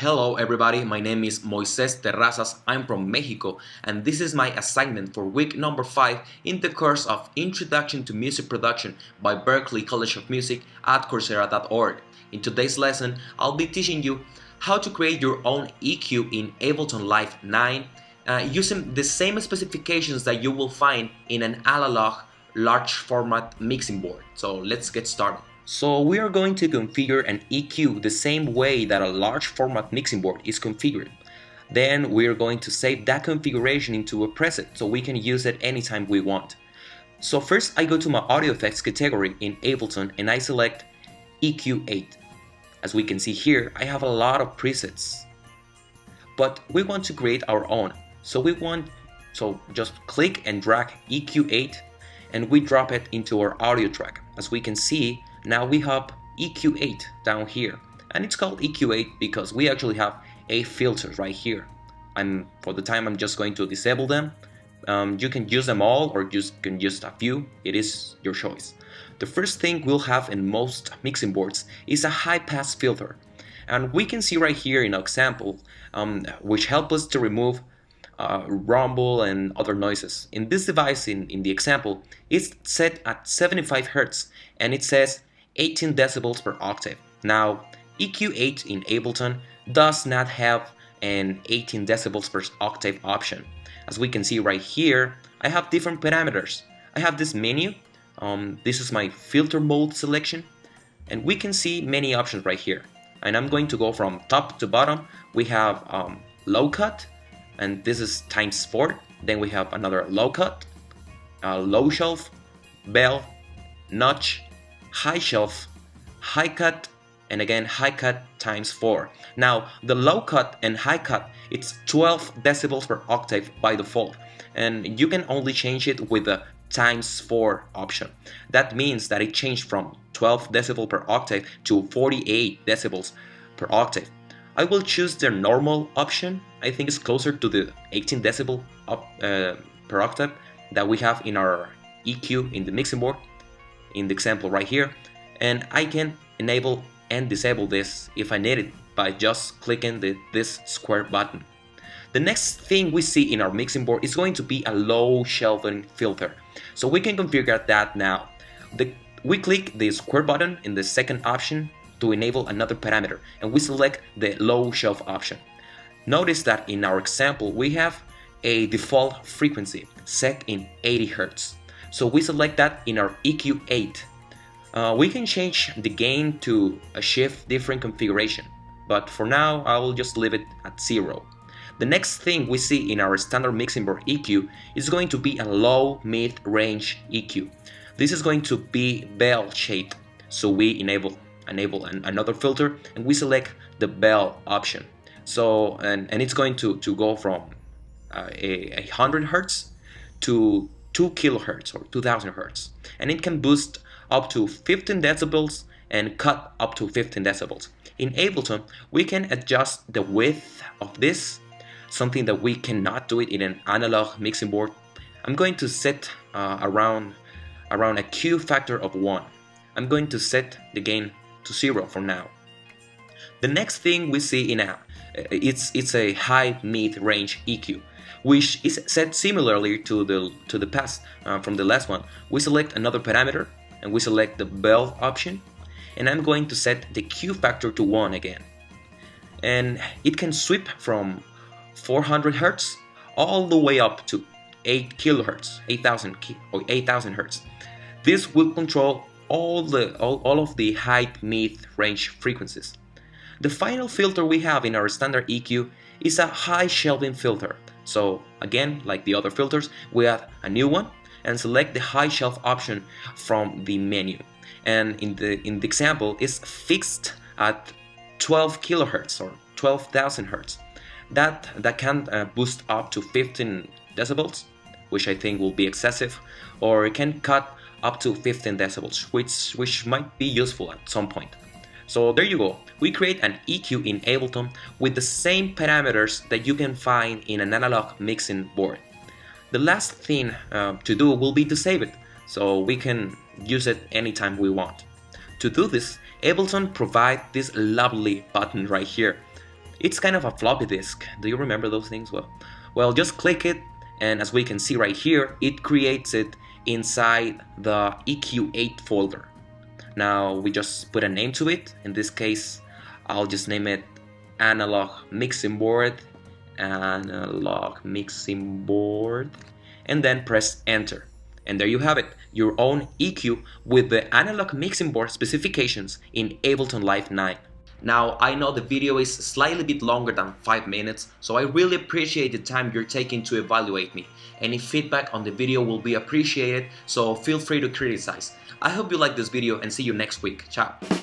Hello everybody, my name is Moises Terrazas, I'm from Mexico, and this is my assignment for week number 5 in the course of Introduction to Music Production by Berklee College of Music at Coursera.org. In today's lesson, I'll be teaching you how to create your own EQ in Ableton Live 9 using the same specifications that you will find in an analog large format mixing board. So let's get started. So we are going to configure an EQ the same way that a large format mixing board is configured. Then we are going to save that configuration into a preset so we can use it anytime we want. So first I go to my audio effects category in Ableton and I select EQ8. As we can see here, I have a lot of presets. But we want to create our own. So just click and drag EQ8 and we drop it into our audio track. As we can see, now we have EQ8 down here, and it's called EQ8 because we actually have 8 filters right here. For the time I'm just going to disable them. You can use them all or you can use a few, it is your choice. The first thing we'll have in most mixing boards is a high pass filter, and we can see right here in our example which help us to remove rumble and other noises. In this device, in the example, it's set at 75 Hz and it says 18 decibels per octave. Now, EQ8 in Ableton does not have an 18 decibels per octave option. As we can see right here, I have different parameters. I have this menu, this is my filter mode selection, and we can see many options right here. And I'm going to go from top to bottom. We have low cut, and this is ×4. Then we have another low cut, low shelf, bell, notch, high shelf, high cut, and again high cut ×4. Now the low cut and high cut, it's 12 decibels per octave by default, and you can only change it with the ×4 option. That means that it changed from 12 decibels per octave to 48 decibels per octave. I will choose the normal option. I think it's closer to the 18 decibel per octave that we have in our EQ in the mixing board in the example right here, and I can enable and disable this if I need it by just clicking this square button. The next thing we see in our mixing board is going to be a low shelving filter, so we can configure that now. We click the square button in the second option to enable another parameter, and we select the low shelf option. Notice that in our example we have a default frequency set in 80 Hz. So we select that in our EQ8. We can change the gain to a shift different configuration, but for now I will just leave it at 0. The next thing we see in our standard mixing board EQ is going to be a low mid-range EQ. This is going to be bell shaped, so we enable another filter and we select the bell option. So and it's going to go from 100 Hz to 2 kHz or 2000 Hz, and it can boost up to 15 decibels and cut up to 15 decibels. In Ableton, we can adjust the width of this, something that we cannot do it in an analog mixing board. I'm going to set around a Q factor of 1. I'm going to set the gain to 0 for now. The next thing we see in it's a high mid-range EQ, which is set similarly to the past from the last one. We select another parameter and we select the bell option, and I'm going to set the Q factor to 1 again. And it can sweep from 400 Hz all the way up to 8 kHz, 8000 Hz. This will control all of the high mid-range frequencies. The final filter we have in our standard EQ is a high shelving filter. So again, like the other filters, we add a new one and select the high shelf option from the menu. And in the example, it's fixed at 12 kHz or 12,000 Hz. That can boost up to 15 decibels, which I think will be excessive, or it can cut up to 15 decibels, which might be useful at some point. So there you go, we create an EQ in Ableton with the same parameters that you can find in an analog mixing board. The last thing to do will be to save it, so we can use it anytime we want. To do this, Ableton provides this lovely button right here. It's kind of a floppy disk. Do you remember those things? Well, just click it, and as we can see right here, it creates it inside the EQ8 folder. Now we just put a name to it. In this case, I'll just name it analog mixing board, and then press enter. And there you have it, your own EQ with the analog mixing board specifications in Ableton Live 9. Now, I know the video is slightly bit longer than 5 minutes, so I really appreciate the time you're taking to evaluate me. Any feedback on the video will be appreciated, so feel free to criticize. I hope you like this video and see you next week. Ciao!